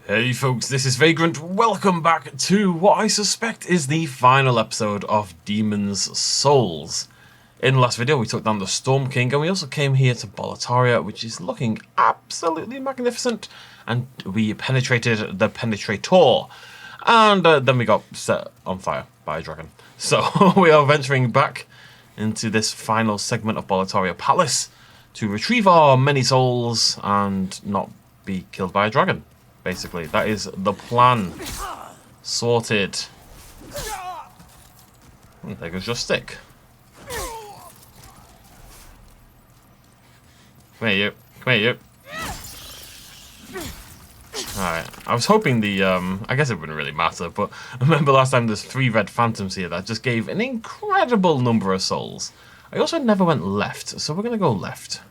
Hey folks, this is Vagrant. Welcome back to what I suspect is the final episode of Demon's Souls. In the last video we took down the Storm King and we also came here to Boletaria, which is looking absolutely magnificent, and we penetrated the Penetrator. And then we got set on fire by a dragon. So we are venturing back into this final segment of Boletaria Palace to retrieve our many souls and not be killed by a dragon. Basically, that is the plan. Sorted. There goes your stick. Come here, you. Come here, you. Alright, I was hoping the, I guess it wouldn't really matter, but I remember last time there's 3 red phantoms here that just gave an incredible number of souls. I also never went left, so we're going to go left.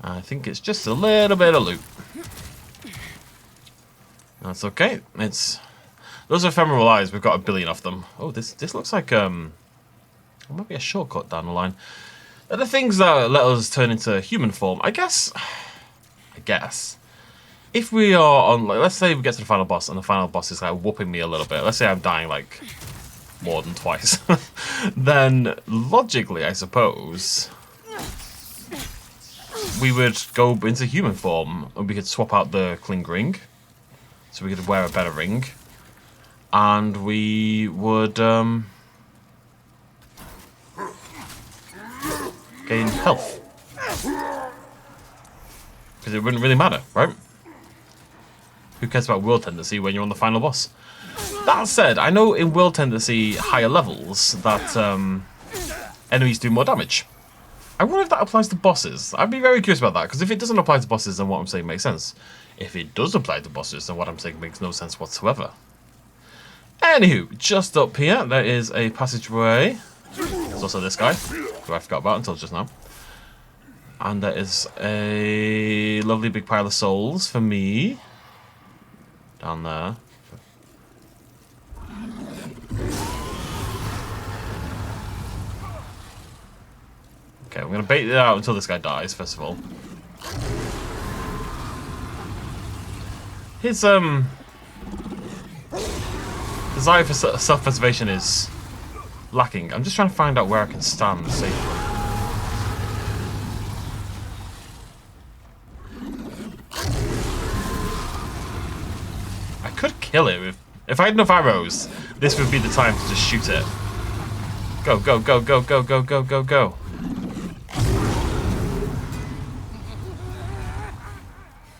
I think it's just a little bit of loot. That's okay. It's those ephemeral eyes. We've got a billion of them. Oh, this looks like it might be a shortcut down the line. They're the things that let us turn into human form. I guess. If we are on, like, let's say we get to the final boss and the final boss is like whooping me a little bit. Let's say I'm dying like more than twice. Then logically, I suppose, we would go into human form and we could swap out the cling ring. So we could wear a better ring, and we would gain health, because it wouldn't really matter, right? Who cares about World Tendency when you're on the final boss? That said, I know in World Tendency higher levels that enemies do more damage. I wonder if that applies to bosses. I'd be very curious about that, because if it doesn't apply to bosses, then what I'm saying makes sense. If it does apply to bosses, then what I'm saying makes no sense whatsoever. Anywho, just up here, there is a passageway. There's also this guy, who I forgot about until just now. And there is a lovely big pile of souls for me. Down there. Okay, I'm going to bait it out until this guy dies, first of all. His desire for self-preservation is lacking. I'm just trying to find out where I can stand safely. I could kill it if I had enough arrows. This would be the time to just shoot it. Go, go, go, go, go, go, go, go, go.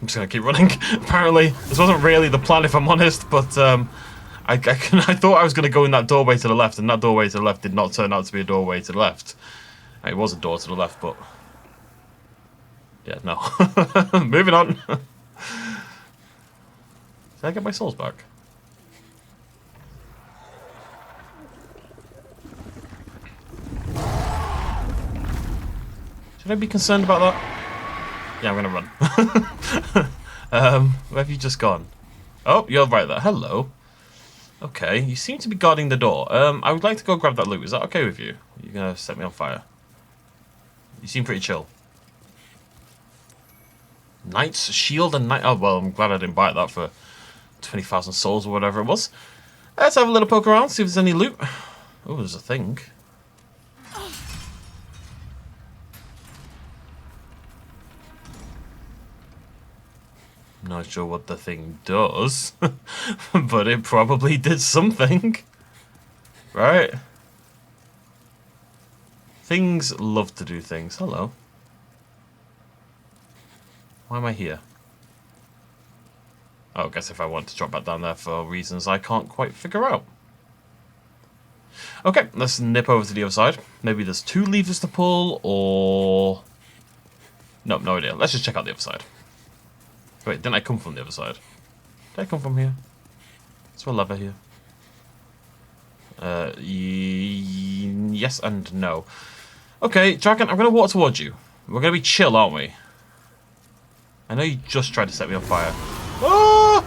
I'm just going to keep running. Apparently, this wasn't really the plan, if I'm honest, but I thought I was going to go in that doorway to the left, and that doorway to the left did not turn out to be a doorway to the left. It was a door to the left, but... yeah, no. Moving on. Did I get my souls back? Should I be concerned about that? Yeah, I'm gonna run. Where have you just gone? Oh, you're right there. Hello. Okay, you seem to be guarding the door. I would like to go grab that loot. Is that okay with you? You're gonna set me on fire. You seem pretty chill. Knight's shield and knight. Oh well, I'm glad I didn't buy that for 20,000 souls or whatever it was. Let's have a little poke around, see if there's any loot. Oh, there's a thing. Not sure what the thing does, but it probably did something, right? Things love to do things. Hello. Why am I here? Oh, I guess if I want to drop back down there for reasons I can't quite figure out. Okay, let's nip over to the other side. Maybe there's 2 levers to pull, or... Nope, no idea. Let's just check out the other side. Wait, didn't I come from the other side? Did I come from here? Is there a lever here? Yes and no. Okay, Dragon, I'm going to walk towards you. We're going to be chill, aren't we? I know you just tried to set me on fire. Ah!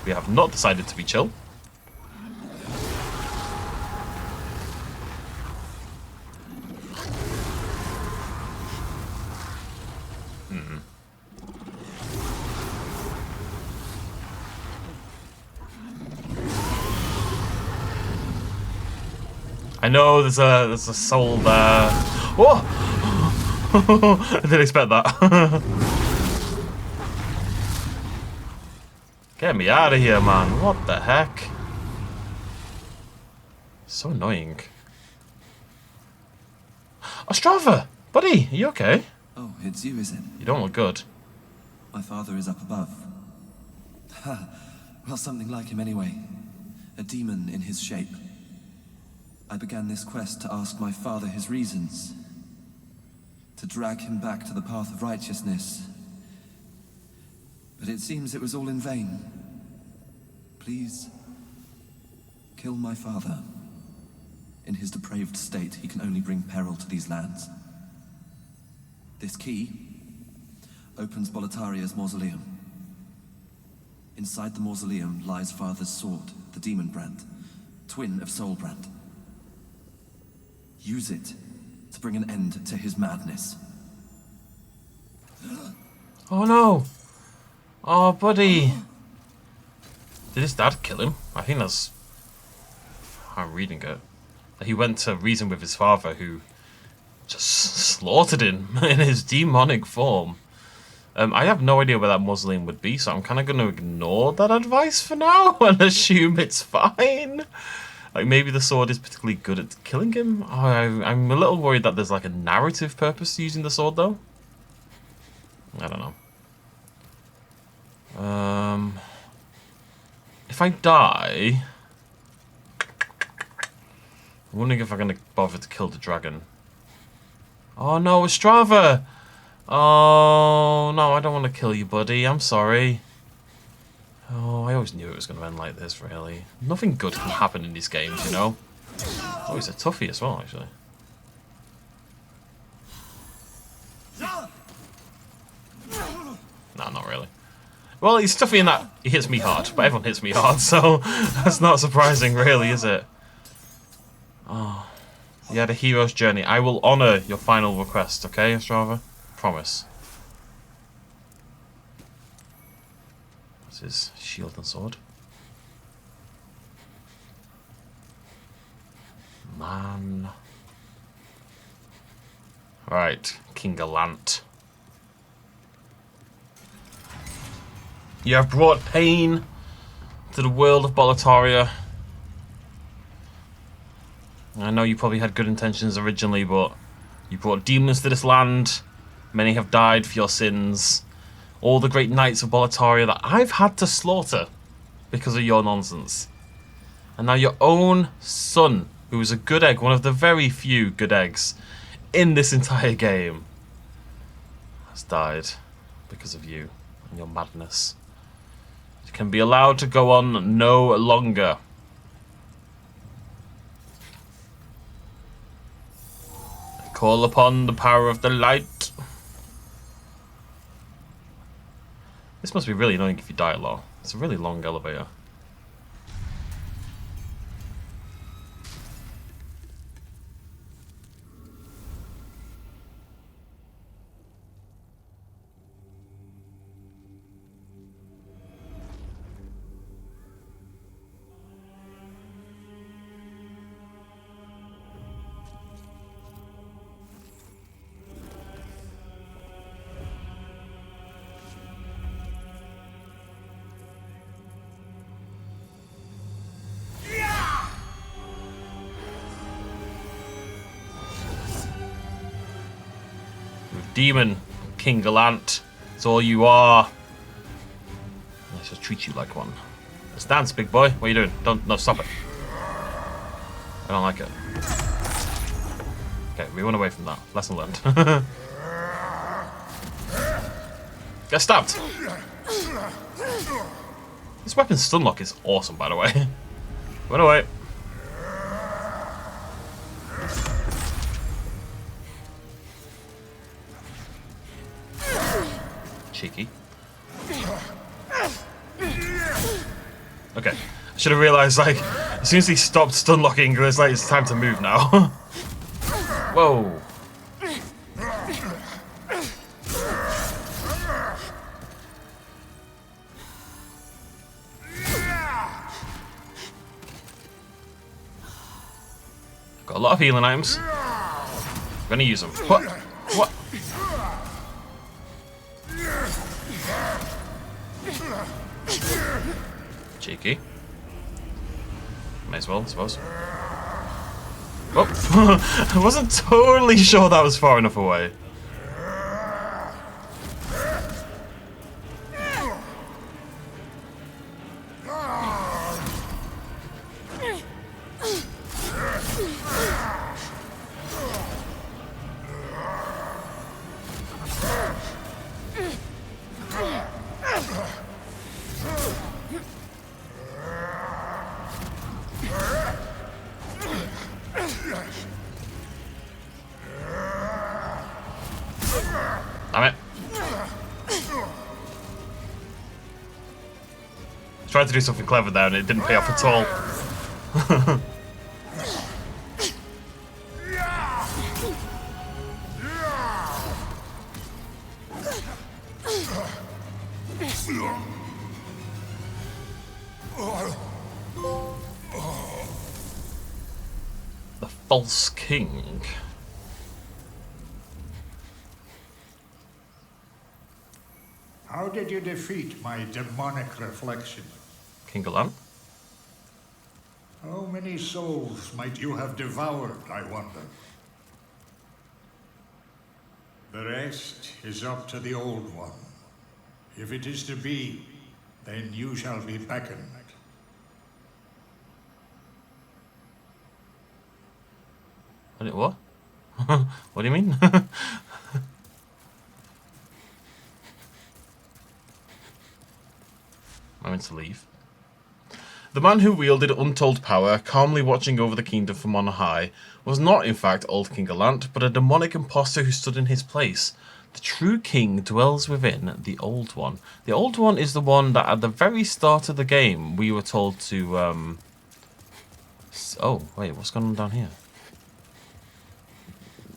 We have not decided to be chill. Hmm. I know there's a soul there. Whoa! I didn't expect that. Get me out of here, man. What the heck? So annoying. Ostrava! Buddy, are you okay? Oh, it's you, is it? You don't look good. My father is up above. Ha! Well, something like him anyway. A demon in his shape. I began this quest to ask my father his reasons. To drag him back to the path of righteousness. But it seems it was all in vain. Please, kill my father. In his depraved state, he can only bring peril to these lands. This key opens Boletaria's mausoleum. Inside the mausoleum lies Father's sword, the demon brand, twin of soul brand. Use it to bring an end to his madness. Oh no! Oh, buddy! Did his dad kill him? I think that's... I'm reading it. He went to reason with his father, who just slaughtered him in his demonic form. I have no idea where that mausoleum would be, so I'm kind of going to ignore that advice for now and assume it's fine. Like, maybe the sword is particularly good at killing him. Oh, I'm a little worried that there's like a narrative purpose to using the sword, though. I don't know. If I die... I'm wondering if I'm going to bother to kill the dragon. Oh no, Ostrava! Oh no, I don't want to kill you, buddy. I'm sorry. Oh, I always knew it was going to end like this, really. Nothing good can happen in these games, you know? Oh, he's a toughie as well, actually. No, not really. Well, he's toughy in that he hits me hard, but everyone hits me hard, so that's not surprising, really, is it? Oh, you had a hero's journey. I will honour your final request, okay, Ostrava? Promise. What's his shield and sword? Man. Right, King Allant. You have brought pain to the world of Boletaria. I know you probably had good intentions originally, but you brought demons to this land. Many have died for your sins. All the great knights of Boletaria that I've had to slaughter because of your nonsense. And now your own son, who is a good egg, one of the very few good eggs in this entire game, has died because of you and your madness. It can be allowed to go on no longer. Call upon the power of the light. This must be really annoying if you die a lot. It's a really long elevator. Demon, King Allant, it's all you are. Let's just treat you like one. Let's dance, big boy. What are you doing? No, stop it. I don't like it. Okay, we went away from that. Lesson learned. Get stabbed. This weapon's stun lock is awesome, by the way. Went away. Cheeky. Okay, I should have realised, like, as soon as he stopped stun locking, it was like, it's time to move now. Whoa. Got a lot of healing items. I'm gonna use them. What? What? Cheeky. May as well, I suppose. Oh, I wasn't totally sure that was far enough away. Damn it. Tried to do something clever there and it didn't pay off at all. The False King. How did you defeat my demonic reflection? King Allant? How many souls might you have devoured, I wonder? The rest is up to the Old One. If it is to be, then you shall be beckoned. What? What do you mean? I'm meant to leave. The man who wielded untold power, calmly watching over the kingdom from on high, was not in fact old King Allant, but a demonic impostor who stood in his place. The true king dwells within the Old One. The Old One is the one that at the very start of the game we were told to... Oh, wait, what's going on down here?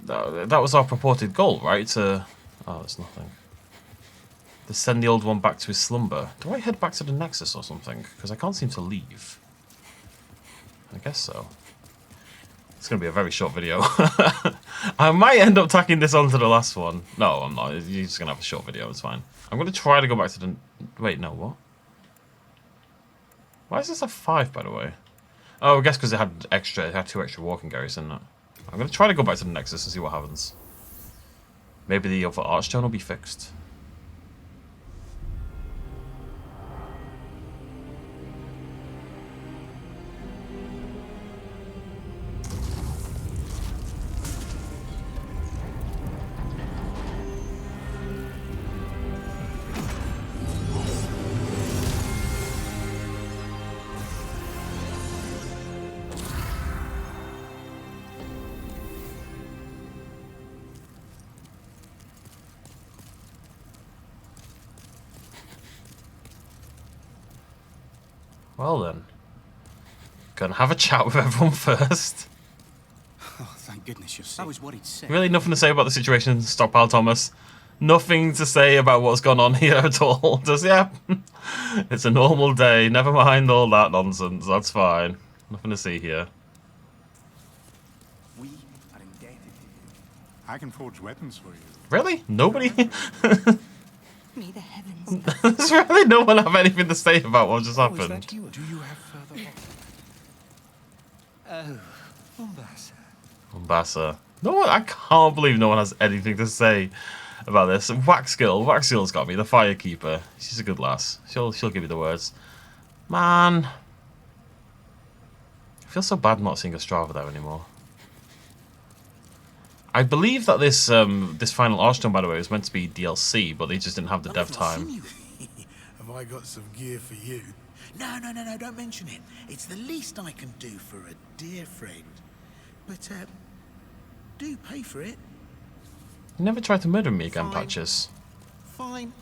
That was our purported goal, right? To... Oh, it's nothing. To send the Old One back to his slumber. Do I head back to the Nexus or something? Because I can't seem to leave. I guess so. It's going to be a very short video. I might end up tacking this onto the last one. No, I'm not. You're just going to have a short video. It's fine. I'm going to try to go back to the... Wait, no, what? Why is this a 5, by the way? Oh, I guess because it had 2 extra walking areas, didn't it? I'm going to try to go back to the Nexus and see what happens. Maybe the other Archstone will be fixed. Well then, gonna have a chat with everyone first. Oh, thank goodness you're safe. That was what he'd said. Really nothing to say about the situation, Stockpile Thomas. Nothing to say about what's gone on here at all. Just, yeah, it's a normal day. Never mind all that nonsense. That's fine. Nothing to see here. We are indebted to you. I can forge weapons for you. Really? Nobody? May the heavens. Does really no one have anything to say about what just happened? Do you have further offers? Oh, Mombasa. Mombasa. No one, I can't believe no one has anything to say about this. Wax Girl's got me, the Firekeeper. She's a good lass. She'll give you the words. Man. I feel so bad not seeing Ostrava there anymore. I believe that this this final Archstone, by the way, was meant to be DLC, but they just didn't have the dev time. Have I got some gear for you? No, don't mention it. It's the least I can do for a dear friend. But, do pay for it. You never tried to murder me again, Fine. Patches. Fine.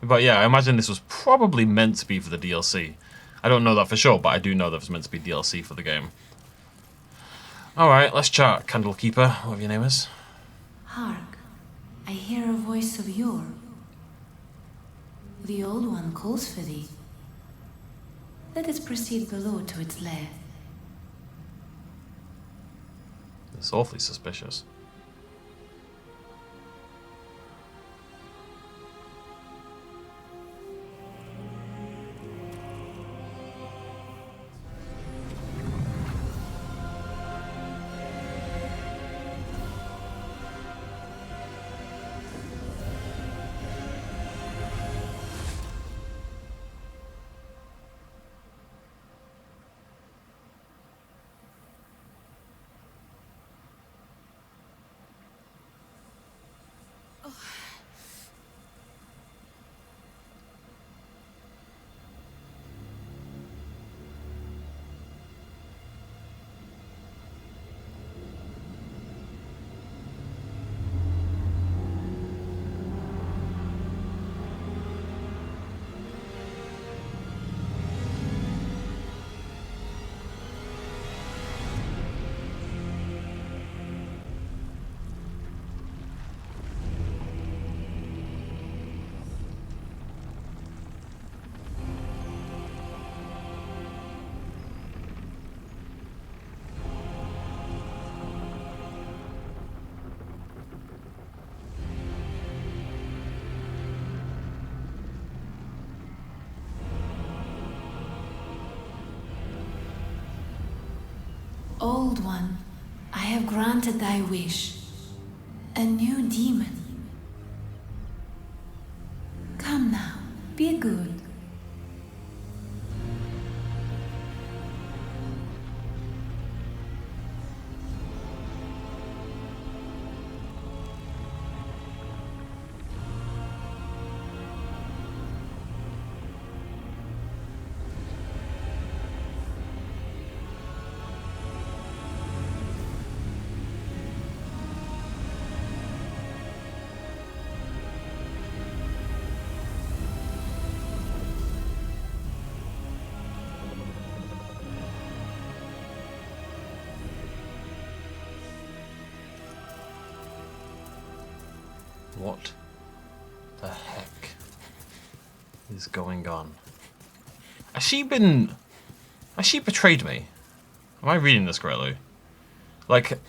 But yeah, I imagine this was probably meant to be for the DLC. I don't know that for sure, but I do know that it was meant to be DLC for the game. Alright, let's chat, Candlekeeper, whatever your name is. Hark, I hear a voice of yore. The Old One calls for thee. Let us proceed below to its lair. It's awfully suspicious. Old One, I have granted thy wish. A new demon. Come now, be good. What the heck is going on? Has she betrayed me? Am I reading this correctly? Like,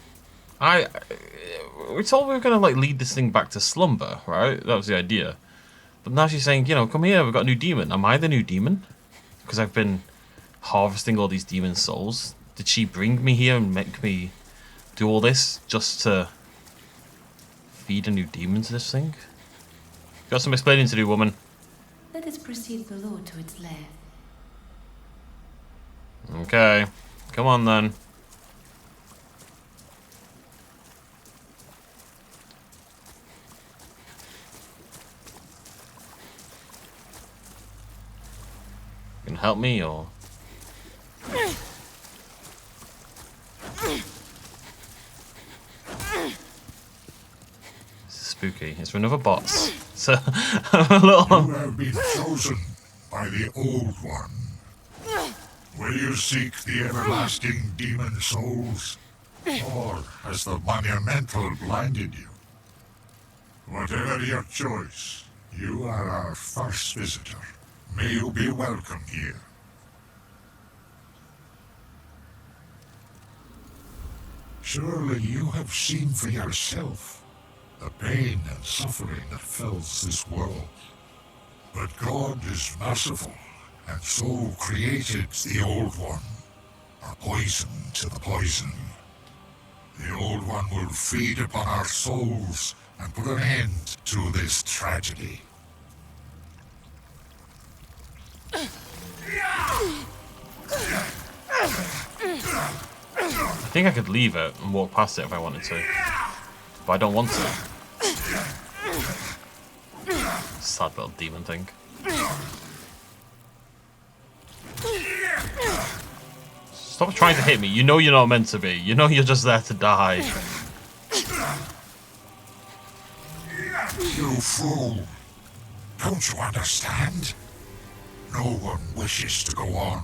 we told we were gonna like lead this thing back to slumber, right? That was the idea. But now she's saying, you know, come here, we've got a new demon. Am I the new demon? Because I've been harvesting all these demon souls. Did she bring me here and make me do all this just to feed a new demon to this thing? Got some explaining to do, woman. Let us proceed below to its lair. Okay, come on then. You can help me, or spooky. It's for another boss. So I'm a little. You have been chosen by the Old One. Will you seek the everlasting demon souls? Or has the monumental blinded you? Whatever your choice, you are our first visitor. May you be welcome here. Surely you have seen for yourself the pain and suffering that fills this world. But God is merciful, and so created the Old One, a poison to the poison. The Old One will feed upon our souls and put an end to this tragedy. I think I could leave it and walk past it if I wanted to, but I don't want to. Sad little demon thing. Stop trying to hit me. You know you're not meant to be. You know you're just there to die. You fool! Don't you understand? No one wishes to go on.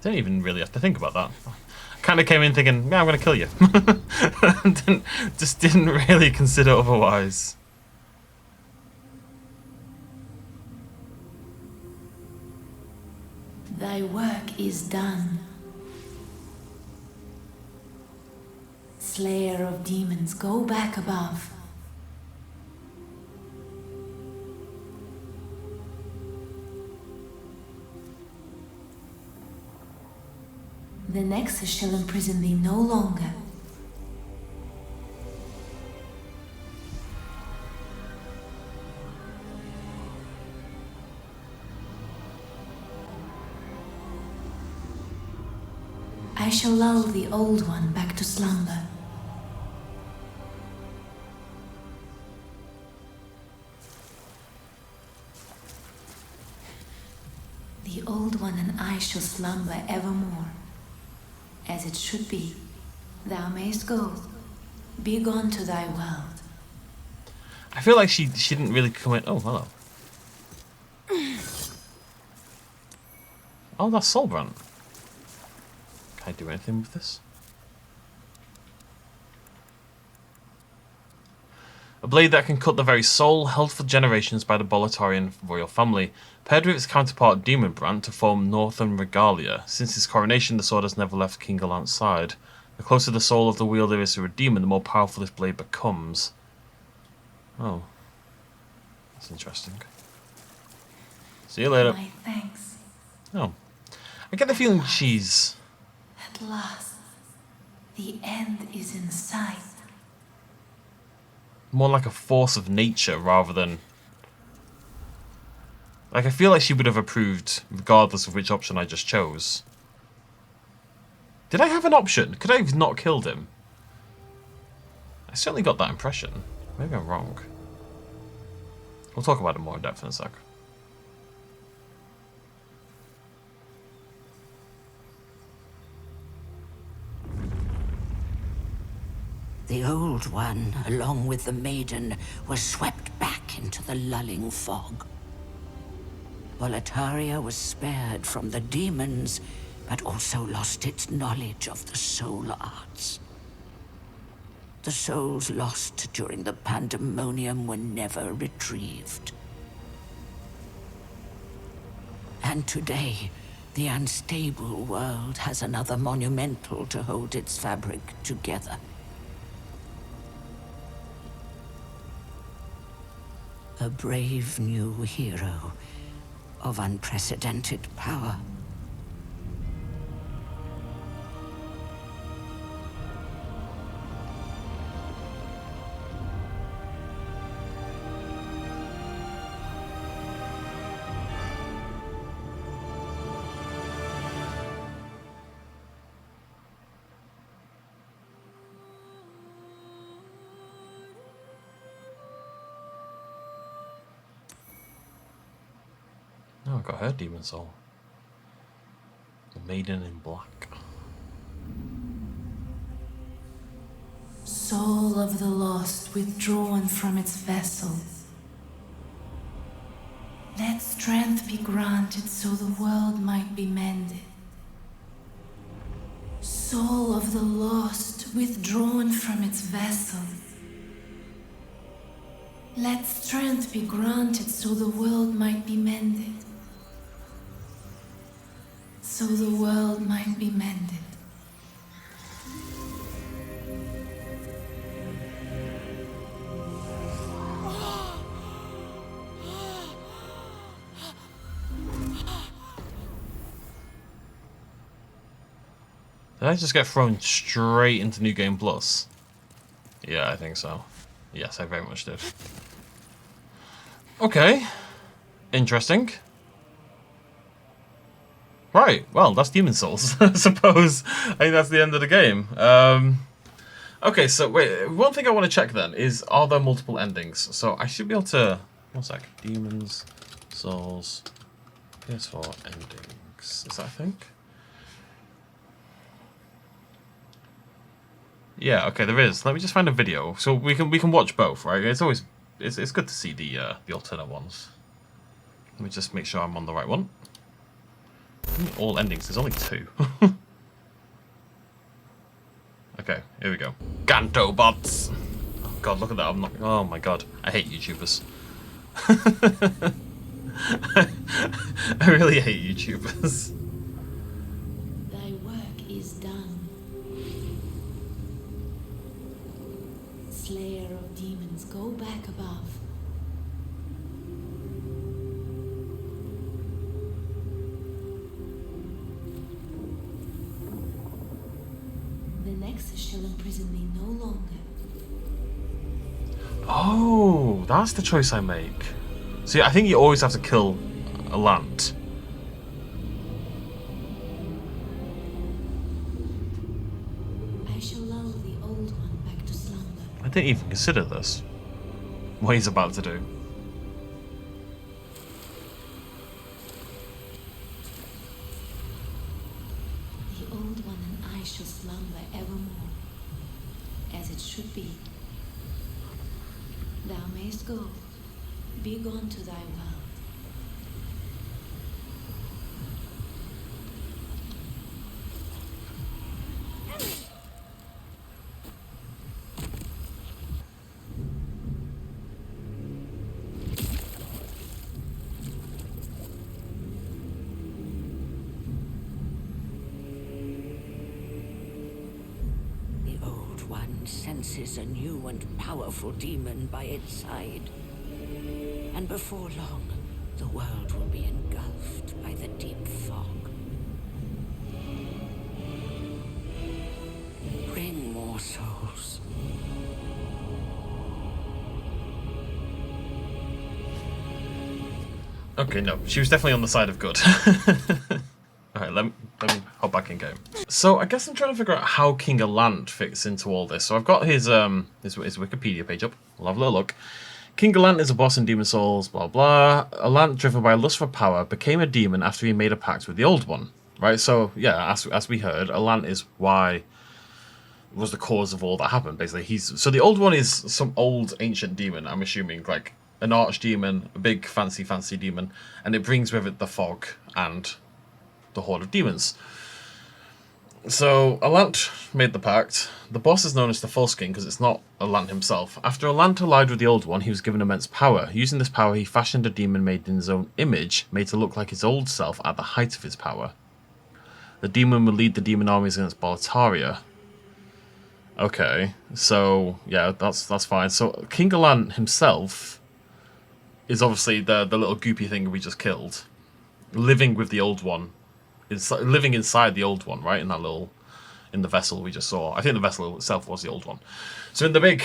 Didn't even really have to think about that. Kind of came in thinking, yeah, I'm going to kill you. Just didn't really consider otherwise. Thy work is done. slayer of demons, go back above. The Nexus shall imprison thee no longer. I shall lull the Old One back to slumber. The Old One and I shall slumber evermore. As it should be. Thou mayst go. Be gone to thy world. I feel like she didn't really come in. Oh, hello. Oh, that's soulsborne. Can I do anything with this? A blade that can cut the very soul, held for generations by the Boletarian royal family, paired with its counterpart demon brand to form Northern Regalia. Since his coronation, the sword has never left King Allant's side. The closer the soul of the wielder is to a demon, the more powerful this blade becomes. Oh. That's interesting. See you later. My thanks. Oh. I get the feeling she's... At last, the end is in sight. more like a force of nature rather than... Like, I feel like she would have approved regardless of which option I just chose. Did I have an option? Could I have not killed him? I certainly got that impression. Maybe I'm wrong. We'll talk about it more in depth in a sec. The Old One, along with the Maiden, was swept back into the lulling fog. Boletaria was spared from the demons, but also lost its knowledge of the soul arts. The souls lost during the pandemonium were never retrieved. And today, the unstable world has another monumental to hold its fabric together. A brave new hero of unprecedented power. Oh, I got her demon soul. The Maiden in Black. Soul of the lost withdrawn from its vessel. Let strength be granted so the world might be mended. Soul of the lost withdrawn from its vessel. Let strength be granted so the world might be mended. So the world might be mended. Did I just get thrown straight into New Game Plus? Yeah, I think so. Yes, I very much did. Okay. Interesting. Right, well, that's Demon Souls, I suppose. I think that's the end of the game. Okay, so wait, one thing I want to check then is, are there multiple endings? So I should be able to... One sec. Demons, Souls, PS4 endings. Is that a thing? Yeah, okay, there is. Let me just find a video. So we can watch both, right? It's always... It's good to see the alternate ones. Let me just make sure I'm on the right one. All endings, there's only 2. Okay, here we go. Ganto bots! Oh god, look at that. I'm not. Oh my god, I hate YouTubers. I really hate YouTubers. Thy work is done. slayer of demons, go back above. The Nexus shall imprison me no longer. Oh, that's the choice I make. See, I think you always have to kill Allant. I shall lull the old one back to slumber. I didn't even consider this. What he's about to do. The old one and I shall slumber evermore, as it should be. Thou mayst go, be gone to thy world. The old one senses a new and powerful demon by its side. And before long, the world will be engulfed by the deep fog. Bring more souls. Okay, no, she was definitely on the side of good. Alright, let me hop back in game. So I guess I'm trying to figure out how King Allant fits into all this. So I've got his Wikipedia page up. We'll have a little look. King Allant is a boss in Demon Souls, blah blah. Allant, driven by lust for power, became a demon after he made a pact with the Old One. Right, so yeah, as we heard, Allant is was the cause of all that happened, basically. So the Old One is some old ancient demon, I'm assuming, like an archdemon, a big fancy demon, and it brings with it the fog and the horde of demons. So Allant made the pact. The boss is known as the False King because it's not Allant himself. After Allant allied with the Old One, he was given immense power. Using this power, he fashioned a demon made in his own image, made to look like his old self at the height of his power. The demon would lead the demon armies against Boletaria. Okay, so yeah, that's fine. So King Allant himself is obviously the little goopy thing we just killed, living with the Old One. Living inside the Old One, right? In the vessel we just saw. I think the vessel itself was the Old One. So in the big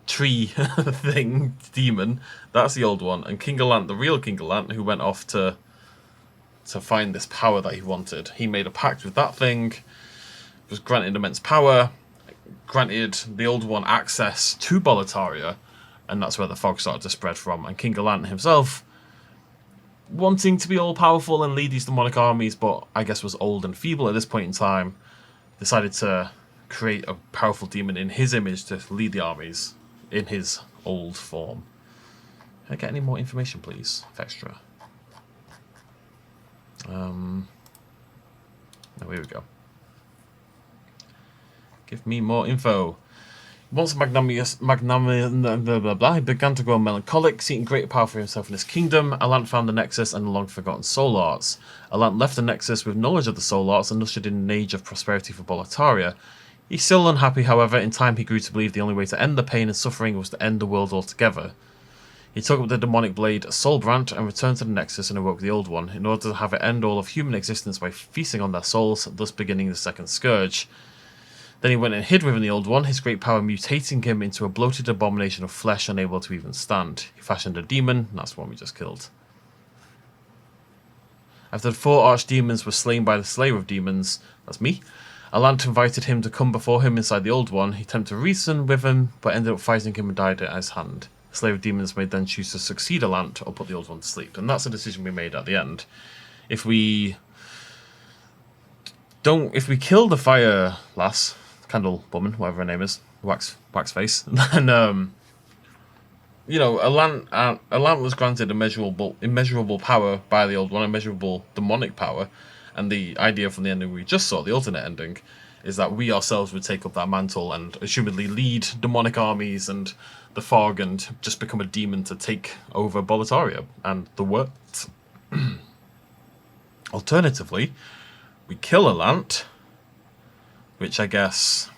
tree thing, demon, that's the Old One. And King Allant, the real King Allant, who went off to find this power that he wanted. He made a pact with that thing, was granted immense power, granted the Old One access to Boletaria, and that's where the fog started to spread from. And King Allant himself, wanting to be all-powerful and lead these demonic armies, but I guess was old and feeble at this point in time, decided to create a powerful demon in his image to lead the armies in his old form. Can I get any more information, please? Extra. Oh, here we go. Give me more info. Once magnanimous, he began to grow melancholic, seeking greater power for himself and his kingdom. Allant found the Nexus and the long-forgotten soul arts. Allant left the Nexus with knowledge of the soul arts and ushered in an age of prosperity for Boletaria. He's still unhappy, however. In time, he grew to believe the only way to end the pain and suffering was to end the world altogether. He took up the demonic blade Soulbrand and returned to the Nexus and awoke the Old One, in order to have it end all of human existence by feasting on their souls, thus beginning the Second Scourge. Then he went and hid within the Old One, his great power mutating him into a bloated abomination of flesh, unable to even stand. He fashioned a demon, and that's the one we just killed. After the 4 archdemons were slain by the Slayer of Demons, that's me, Allant invited him to come before him inside the Old One. He attempted to reason with him, but ended up fighting him and died at his hand. The Slayer of Demons may then choose to succeed Allant or put the Old One to sleep, and that's a decision we made at the end. If we kill the fire lass, Candle Woman, whatever her name is, wax face, then Allant was granted immeasurable power by the Old One, immeasurable demonic power, and the idea from the ending we just saw, the alternate ending, is that we ourselves would take up that mantle and assumedly lead demonic armies and the fog and just become a demon to take over Boletaria and the world. Alternatively, we kill Allant, which I guess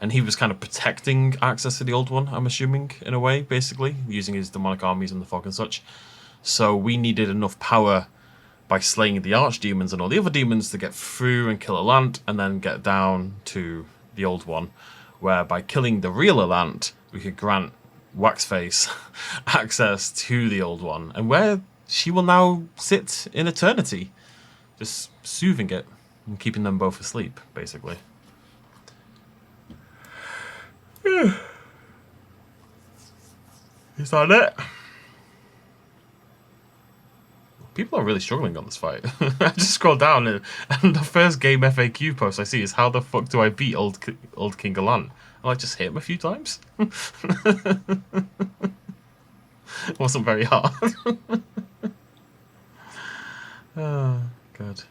And he was kind of protecting access to the old one, I'm assuming, in a way, basically, using his demonic armies and the fog and such. So we needed enough power by slaying the archdemons and all the other demons to get through and kill Allant, and then get down to the old one, where by killing the real Allant, we could grant Waxface access to the old one, and where she will now sit in eternity, just soothing it and keeping them both asleep, basically. Is that it? People are really struggling on this fight. I just scroll down and the first game FAQ post I see is, how the fuck do I beat old King Allant? And I just hit him a few times. It wasn't very hard. Oh, good.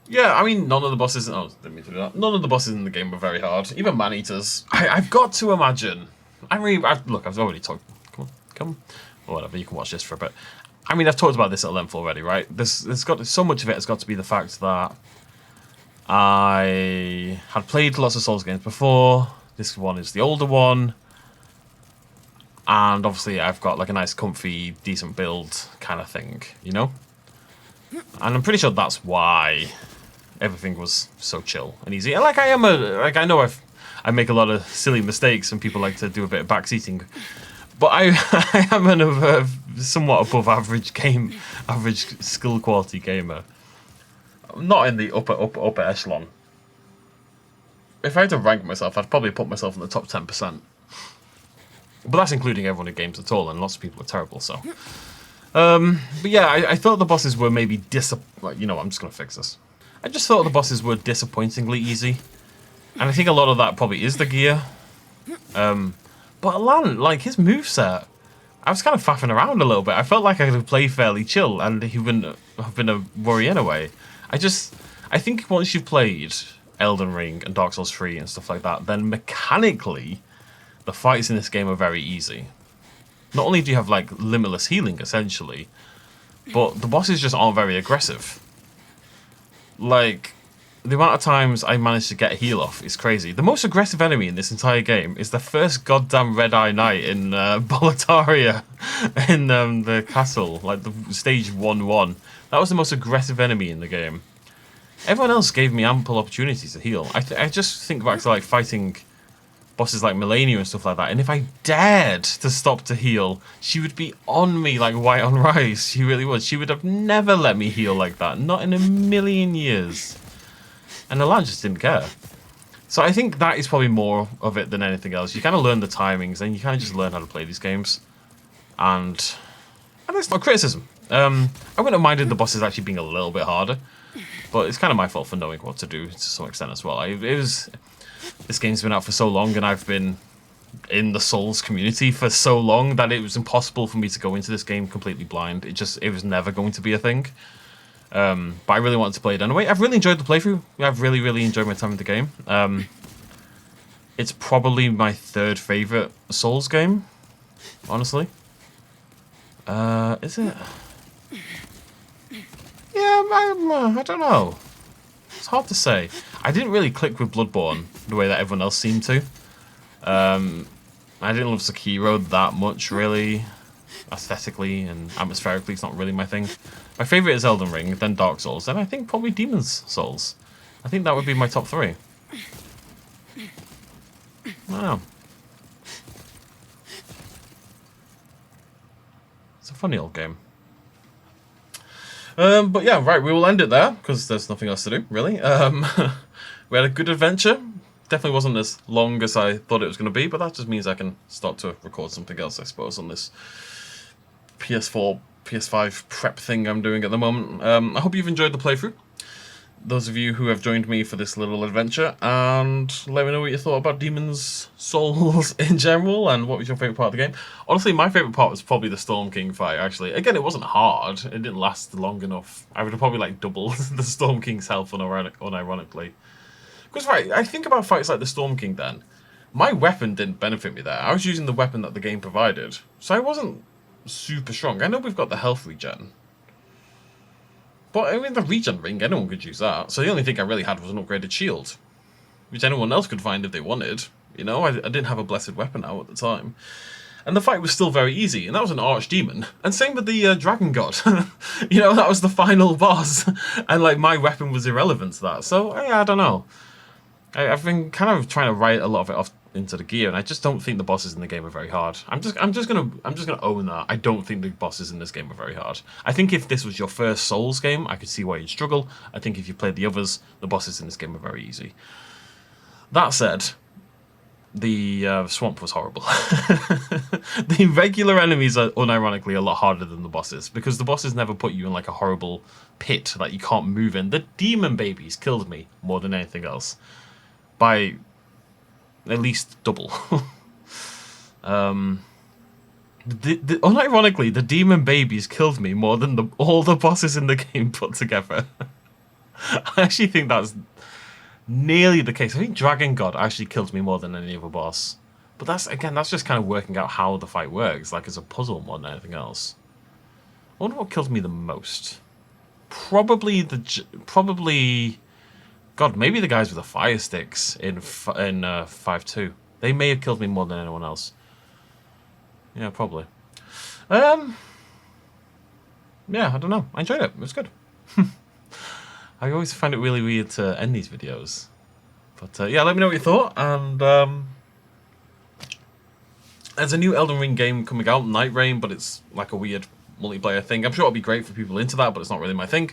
Yeah, I mean, none of the bosses... Oh, didn't mean to do that. None of the bosses in the game were very hard. Even man-eaters. I've got to imagine... Look, I've already talked... Come, or whatever, you can watch this for a bit. I mean, I've talked about this at length already, right? There's got so much of it has got to be the fact that I had played lots of Souls games before. This one is the older one, and obviously I've got like a nice, comfy, decent build kind of thing, you know. And I'm pretty sure that's why everything was so chill and easy. And like I know I make a lot of silly mistakes, and people like to do a bit of backseating. But I am a somewhat above average skill quality gamer. Not in the upper echelon. If I had to rank myself, I'd probably put myself in the top 10%. But that's including everyone who games at all, and lots of people are terrible, so. But yeah, I thought the bosses were maybe you know, I'm just going to fix this. I just thought the bosses were disappointingly easy. And I think a lot of that probably is the gear. But Allant, like, his moveset, I was kind of faffing around a little bit. I felt like I could play fairly chill, and he wouldn't have been a worry anyway. I think once you've played Elden Ring and Dark Souls 3 and stuff like that, then mechanically, the fights in this game are very easy. Not only do you have, like, limitless healing, essentially, but the bosses just aren't very aggressive. Like, the amount of times I managed to get a heal off is crazy. The most aggressive enemy in this entire game is the first goddamn Red Eye Knight in Boletaria, in the castle, like the stage 1-1. That was the most aggressive enemy in the game. Everyone else gave me ample opportunities to heal. I just think back to like fighting bosses like Melania and stuff like that, and if I dared to stop to heal, she would be on me like white on rice. She really would. She would have never let me heal like that. Not in a million years. And Allant just didn't care. So I think that is probably more of it than anything else. You kind of learn the timings, and you kind of just learn how to play these games. And that's not criticism. I wouldn't have minded the bosses actually being a little bit harder, but it's kind of my fault for knowing what to do to some extent as well. This game's been out for so long, and I've been in the Souls community for so long that it was impossible for me to go into this game completely blind. It was never going to be a thing. But I really wanted to play it anyway. I've really enjoyed the playthrough. I've really, really enjoyed my time in the game. It's probably my third favourite Souls game, honestly. Is it? Yeah, I don't know. It's hard to say. I didn't really click with Bloodborne the way that everyone else seemed to. I didn't love Sekiro that much, really. Aesthetically and atmospherically, it's not really my thing. My favourite is Elden Ring, then Dark Souls, then I think probably Demon's Souls. I think that would be my top 3. I don't know. It's a funny old game. But yeah, right, we will end it there, because there's nothing else to do, really. We had a good adventure. Definitely wasn't as long as I thought it was going to be, but that just means I can start to record something else, I suppose, on this PS4, PS5 prep thing I'm doing at the moment. I hope you've enjoyed the playthrough, those of you who have joined me for this little adventure, and let me know what you thought about Demon's Souls in general, and what was your favourite part of the game. Honestly, my favourite part was probably the Storm King fight, actually. Again, it wasn't hard, it didn't last long enough. I would have probably like doubled the Storm King's health unironically. Because right, I think about fights like the Storm King then, my weapon didn't benefit me there. I was using the weapon that the game provided, so I wasn't super strong. I know we've got the health regen, But I mean, the regen ring, anyone could use that. So the only thing I really had was an upgraded shield, which anyone else could find if they wanted. You know, I didn't have a blessed weapon out at the time. And the fight was still very easy, and that was an archdemon. And same with the dragon god. You know, that was the final boss, and like my weapon was irrelevant to that. So yeah, I don't know. I've been kind of trying to write a lot of it off into the gear, and I just don't think the bosses in the game are very hard. I'm just gonna own that. I don't think the bosses in this game are very hard. I think if this was your first Souls game, I could see why you'd struggle. I think if you played the others, the bosses in this game are very easy. That said, the swamp was horrible. The regular enemies are unironically a lot harder than the bosses, because the bosses never put you in like a horrible pit that you can't move in. The demon babies killed me more than anything else, by at least double. Unironically, the demon babies killed me more than all the bosses in the game put together. I actually think that's nearly the case. I think Dragon God actually killed me more than any other boss. But that's just kind of working out how the fight works, like as a puzzle more than anything else. I wonder what killed me the most. Probably God, maybe the guys with the fire sticks in 5.2. They may have killed me more than anyone else. Yeah, probably. Yeah, I don't know. I enjoyed it. It was good. I always find it really weird to end these videos. But yeah, let me know what you thought. And there's a new Elden Ring game coming out, Night Rain, but it's like a weird multiplayer thing. I'm sure it'll be great for people into that, but it's not really my thing.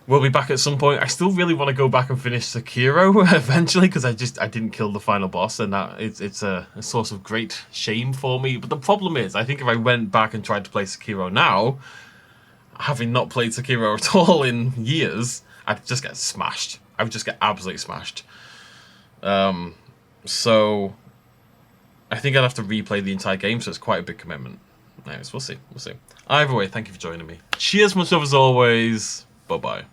We'll be back at some point. I still really want to go back and finish Sekiro eventually, because I didn't kill the final boss, and that it's a source of great shame for me. But the problem is, I think if I went back and tried to play Sekiro now, having not played Sekiro at all in years, I'd just get smashed. I would just get absolutely smashed. So I think I'd have to replay the entire game, so it's quite a big commitment. Anyways, we'll see. Either way, thank you for joining me. Cheers, much love as always. Bye-bye.